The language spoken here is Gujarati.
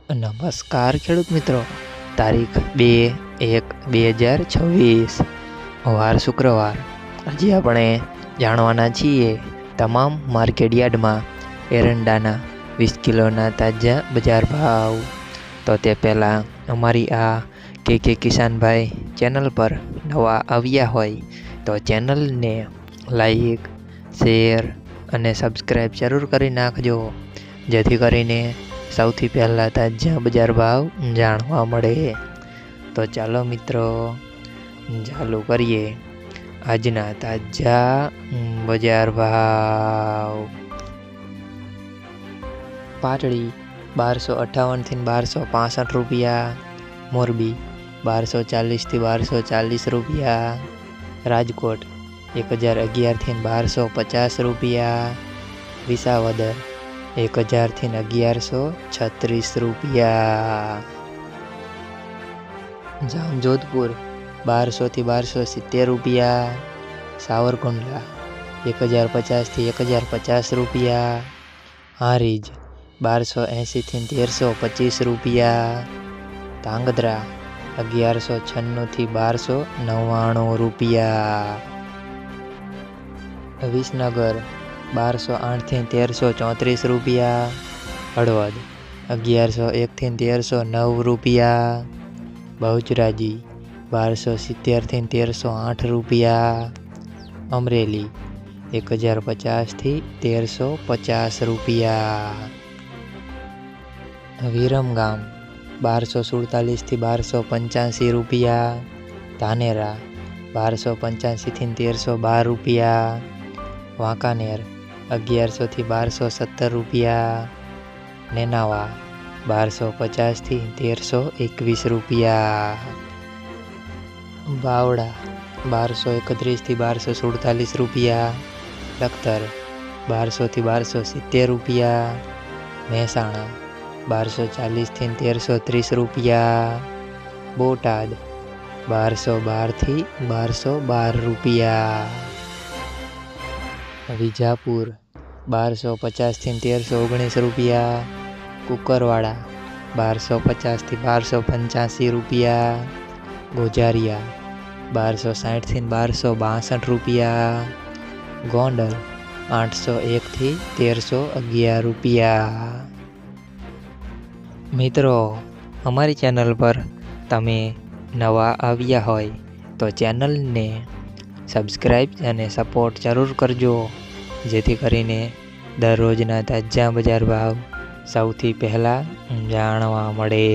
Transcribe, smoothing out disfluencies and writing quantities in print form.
નમસ્કાર ખેડૂત મિત્રો, તારીખ 2/1/2026 વાર શુક્રવાર। આજે આપણે જાણવાના છીએ તમામ માર્કેટ યાર્ડમાં એરંડાના 20 કિલોના તાજા બજાર ભાવ। તો તે પહેલાં અમારી આ કે કિસાનભાઈ ચેનલ પર નવા આવ્યા હોય તો ચેનલને લાઈક, શેર અને સબસ્ક્રાઈબ જરૂર કરી નાખજો, જેથી કરીને સૌથી પહેલાં તાજા બજાર ભાવ જાણવા મળે। તો ચાલો મિત્રો ચાલુ કરીએ આજના તાજા બજાર ભાવ। પાટડી 1258 થી 1265 રૂપિયા, મોરબી 1240 થી 1240 રૂપિયા, રાજકોટ 1011 થી 1250 રૂપિયા, વિસાવદર 1000 થી 1136 રૂપિયા, જામજોધપુર 1200 થી 1270 રૂપિયા, સાવરકુંડલા 1050 થી 1050 રૂપિયા, હારીજ 1280 થી 1325 રૂપિયા, ધાંગધ્રા 1196 થી 1299 રૂપિયા, વિસનગર 1208 થી 1334 રૂપિયા, હળવદ 1101 થી 1309 રૂપિયા, બહુચરાજી 1270 થી 1308 રૂપિયા, અમરેલી 1050 થી 1350 રૂપિયા, વિરમગામ 1247 થી 1285 રૂપિયા, ધાનેરા 1285 થી 1312 રૂપિયા, વાંકાનેર 1100 થી 1217 રૂપિયા, નેનાવા 1250 થી 1321 રૂપિયા, બાવળા 1231 થી 1247 રૂપિયા, લખતર 1200 થી 1270 રૂપિયા, મહેસાણા 1240 થી 1330 રૂપિયા, બોટાદ 1212 થી 1212 રૂપિયા, વિજાપુર 1250 થી 1319 રૂપિયા, કુકરવાડા 1250 થી 1285 રૂપિયા, ગોજારિયા 1260 થી 1262 રૂપિયા, ગોંડલ 801 થી 1311 રૂપિયા। મિત્રો, અમારી ચેનલ પર તમે નવા આવ્યા હોય તો ચેનલને સબસ્ક્રાઈબ અને સપોર્ટ જરૂર કરજો, જેથી કરીને દરરોજના તાજા બજાર ભાવ સૌથી પહેલાં જાણવા મળે।